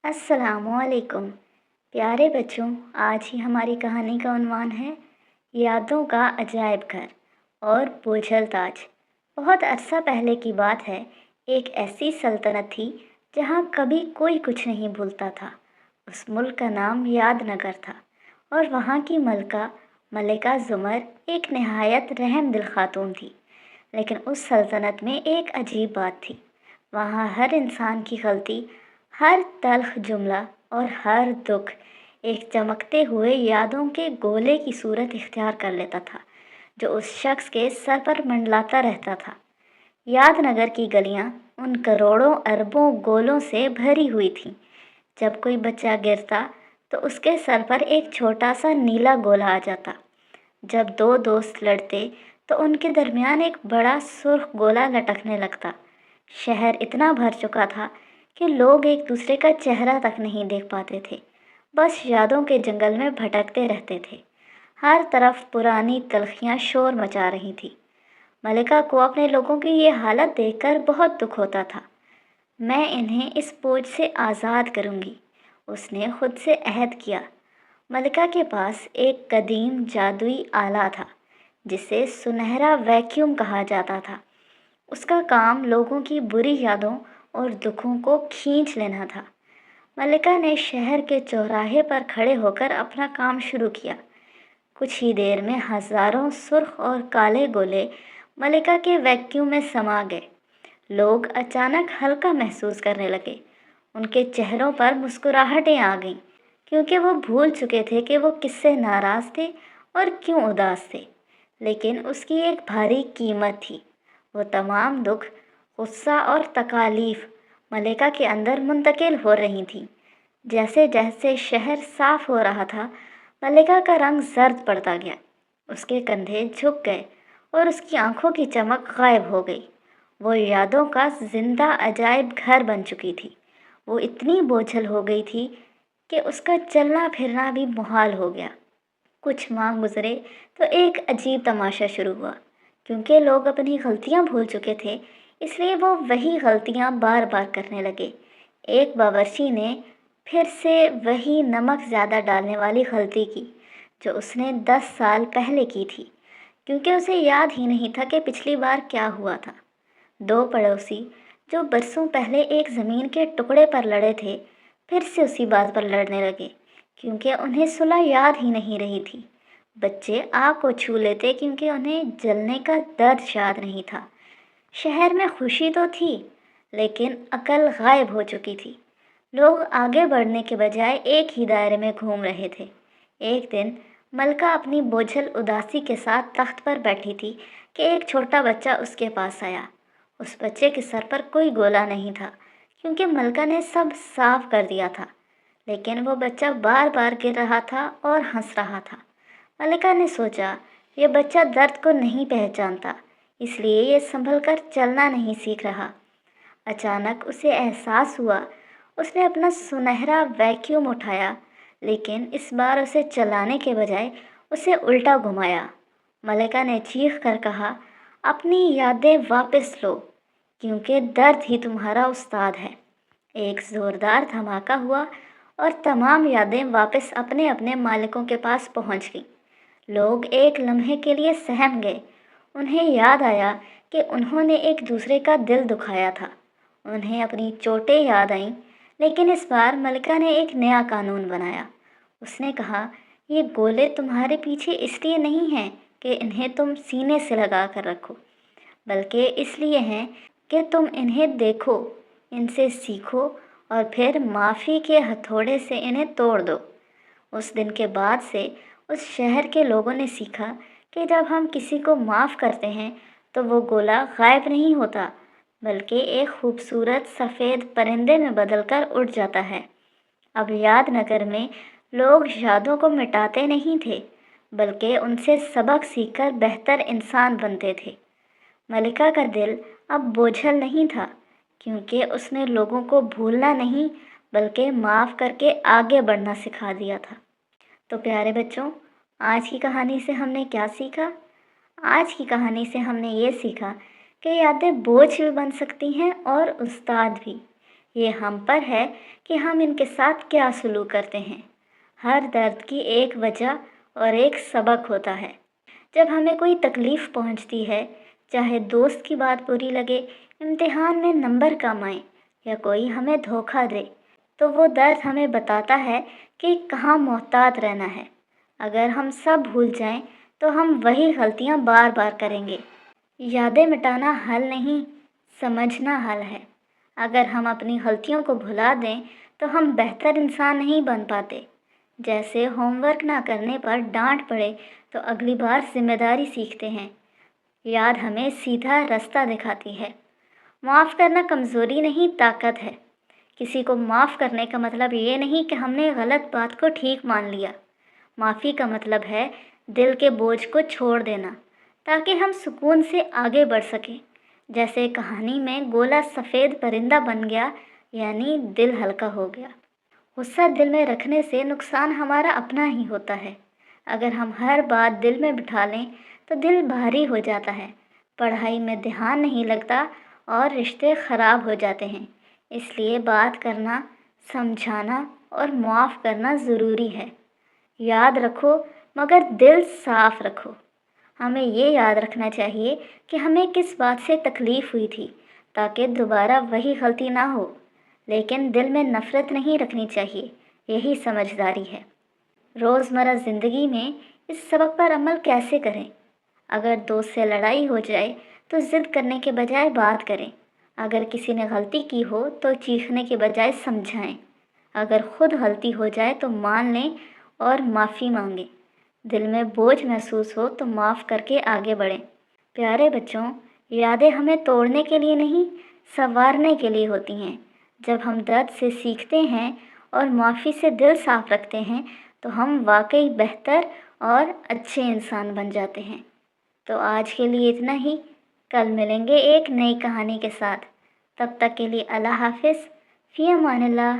अस्सलामुअलैकुम। प्यारे बच्चों, आज ही हमारी कहानी का उन्वान है यादों का अजायब घर और बोझल ताज। बहुत अरसा पहले की बात है। एक ऐसी सल्तनत थी जहाँ कभी कोई कुछ नहीं भूलता था। उस मुल्क का नाम यादनगर था और वहाँ की मलिका ज़ुमर एक नहायत रहम दिल खातून थी। लेकिन उस सल्तनत में एक अजीब बात थी। वहाँ हर इंसान की गलती, हर तल्ख जुमला और हर दुख एक चमकते हुए यादों के गोले की सूरत इख्तियार कर लेता था, जो उस शख्स के सर पर मंडलाता रहता था। यादनगर की गलियाँ उन करोड़ों अरबों गोलों से भरी हुई थीं। जब कोई बच्चा गिरता तो उसके सर पर एक छोटा सा नीला गोला आ जाता। जब दो दोस्त लड़ते तो उनके दरमियान एक बड़ा सुर्ख गोला लटकने लगता। शहर इतना भर चुका था कि लोग एक दूसरे का चेहरा तक नहीं देख पाते थे, बस यादों के जंगल में भटकते रहते थे। हर तरफ पुरानी तलखियाँ शोर मचा रही थी। मलिका को अपने लोगों की ये हालत देखकर बहुत दुख होता था। मैं इन्हें इस बोझ से आज़ाद करूँगी, उसने खुद से अहद किया। मलिका के पास एक कदीम जादुई आला था जिसे सुनहरा वैक्यूम कहा जाता था। उसका काम लोगों की बुरी यादों और दुखों को खींच लेना था। मलिका ने शहर के चौराहे पर खड़े होकर अपना काम शुरू किया। कुछ ही देर में हजारों सुर्ख और काले गोले मलिका के वैक्यूम में समा गए। लोग अचानक हल्का महसूस करने लगे। उनके चेहरों पर मुस्कुराहटें आ गईं, क्योंकि वो भूल चुके थे कि वो किससे नाराज़ थे और क्यों उदास थे। लेकिन उसकी एक भारी कीमत थी। वो तमाम दुख, गुस्सा और तकालीफ मलिका के अंदर मुंतकिल हो रही थीं। जैसे जैसे शहर साफ हो रहा था, मलिका का रंग जर्द पड़ता गया। उसके कंधे झुक गए और उसकी आंखों की चमक गायब हो गई। वो यादों का जिंदा अजायब घर बन चुकी थी। वो इतनी बोझल हो गई थी कि उसका चलना फिरना भी मुहाल हो गया। कुछ माह गुजरे तो एक अजीब तमाशा शुरू हुआ। क्योंकि लोग अपनी गलतियां भूल चुके थे, इसलिए वो वही गलतियां बार बार करने लगे। एक बावर्ची ने फिर से वही नमक ज़्यादा डालने वाली गलती की, जो उसने 10 साल पहले की थी, क्योंकि उसे याद ही नहीं था कि पिछली बार क्या हुआ था। दो पड़ोसी जो बरसों पहले एक ज़मीन के टुकड़े पर लड़े थे, फिर से उसी बात पर लड़ने लगे, क्योंकि उन्हें सुलह याद ही नहीं रही थी। बच्चे आग को छू लेते क्योंकि उन्हें जलने का दर्द याद नहीं था। शहर में खुशी तो थी, लेकिन अकल गायब हो चुकी थी। लोग आगे बढ़ने के बजाय एक ही दायरे में घूम रहे थे। एक दिन मलका अपनी बोझल उदासी के साथ तख्त पर बैठी थी कि एक छोटा बच्चा उसके पास आया। उस बच्चे के सर पर कोई गोला नहीं था, क्योंकि मलका ने सब साफ कर दिया था। लेकिन वो बच्चा बार बार गिर रहा था और हंस रहा था। मलिका ने सोचा, ये बच्चा दर्द को नहीं पहचानता, इसलिए ये संभल कर चलना नहीं सीख रहा। अचानक उसे एहसास हुआ। उसने अपना सुनहरा वैक्यूम उठाया, लेकिन इस बार उसे चलाने के बजाय उसे उल्टा घुमाया। मलिका ने चीख कर कहा, अपनी यादें वापस लो, क्योंकि दर्द ही तुम्हारा उस्ताद है। एक ज़ोरदार धमाका हुआ और तमाम यादें वापस अपने अपने मालिकों के पास पहुंच गईं। लोग एक लम्हे के लिए सहम गए। उन्हें याद आया कि उन्होंने एक दूसरे का दिल दुखाया था। उन्हें अपनी चोटें याद आईं, लेकिन इस बार मलिका ने एक नया कानून बनाया। उसने कहा, ये गोले तुम्हारे पीछे इसलिए नहीं हैं कि इन्हें तुम सीने से लगा कर रखो, बल्कि इसलिए हैं कि तुम इन्हें देखो, इनसे सीखो और फिर माफ़ी के हथौड़े से इन्हें तोड़ दो। उस दिन के बाद से उस शहर के लोगों ने सीखा कि जब हम किसी को माफ़ करते हैं तो वो गोला गायब नहीं होता, बल्कि एक खूबसूरत सफ़ेद परिंदे में बदलकर उड़ जाता है। अब यादनगर में लोग यादों को मिटाते नहीं थे, बल्कि उनसे सबक सीखकर बेहतर इंसान बनते थे। मलिका का दिल अब बोझल नहीं था, क्योंकि उसने लोगों को भूलना नहीं, बल्कि माफ़ करके आगे बढ़ना सिखा दिया था। तो प्यारे बच्चों, आज की कहानी से हमने क्या सीखा? आज की कहानी से हमने ये सीखा कि यादें बोझ भी बन सकती हैं और उस्ताद भी। یہ ہم پر ہے کہ ہم ان کے ساتھ کیا سلوک کرتے ہیں۔ ہر درد کی ایک وجہ اور ایک سبق ہوتا ہے۔ جب ہمیں کوئی تکلیف پہنچتی ہے، چاہے دوست کی بات بری لگے، امتحان میں نمبر کم آئیں یا کوئی ہمیں دھوکہ دے، تو وہ درد ہمیں بتاتا ہے کہ کہاں محتاط رہنا ہے۔ اگر ہم سب بھول جائیں تو ہم وہی غلطیاں بار بار کریں گے۔ یادیں مٹانا حل نہیں، سمجھنا حل ہے۔ اگر ہم اپنی غلطیوں کو بھلا دیں تو ہم بہتر انسان نہیں بن پاتے۔ جیسے ہوم ورک نہ کرنے پر ڈانٹ پڑے تو اگلی بار ذمہ داری سیکھتے ہیں۔ یاد ہمیں سیدھا راستہ دکھاتی ہے۔ معاف کرنا کمزوری نہیں، طاقت ہے۔ کسی کو معاف کرنے کا مطلب یہ نہیں کہ ہم نے غلط بات کو ٹھیک مان لیا۔ معافی کا مطلب ہے دل کے بوجھ کو چھوڑ دینا تاکہ ہم سکون سے آگے بڑھ سکیں۔ جیسے کہانی میں گولا سفید پرندہ بن گیا، یعنی دل ہلکا ہو گیا۔ غصہ دل میں رکھنے سے نقصان ہمارا اپنا ہی ہوتا ہے۔ اگر ہم ہر بات دل میں بٹھا لیں تو دل بھاری ہو جاتا ہے، پڑھائی میں دھیان نہیں لگتا اور رشتے خراب ہو جاتے ہیں۔ اس لیے بات کرنا، سمجھانا اور معاف کرنا ضروری ہے۔ یاد رکھو مگر دل صاف رکھو۔ ہمیں یہ یاد رکھنا چاہیے کہ ہمیں کس بات سے تکلیف ہوئی تھی تاکہ دوبارہ وہی غلطی نہ ہو، لیکن دل میں نفرت نہیں رکھنی چاہیے۔ یہی سمجھداری ہے۔ روزمرہ زندگی میں اس سبق پر عمل کیسے کریں؟ اگر دوست سے لڑائی ہو جائے تو ضد کرنے کے بجائے بات کریں۔ اگر کسی نے غلطی کی ہو تو چیخنے کے بجائے سمجھائیں۔ اگر خود غلطی ہو جائے تو مان لیں اور معافی مانگیں۔ دل میں بوجھ محسوس ہو تو معاف کر کے آگے بڑھیں۔ پیارے بچوں، یادیں ہمیں توڑنے کے لیے نہیں، سنوارنے کے لیے ہوتی ہیں۔ جب ہم درد سے سیکھتے ہیں اور معافی سے دل صاف رکھتے ہیں تو ہم واقعی بہتر اور اچھے انسان بن جاتے ہیں۔ تو آج کے لیے اتنا ہی۔ کل ملیں گے ایک نئی کہانی کے ساتھ۔ تب تک کے لیے اللہ حافظ، فی امان اللہ۔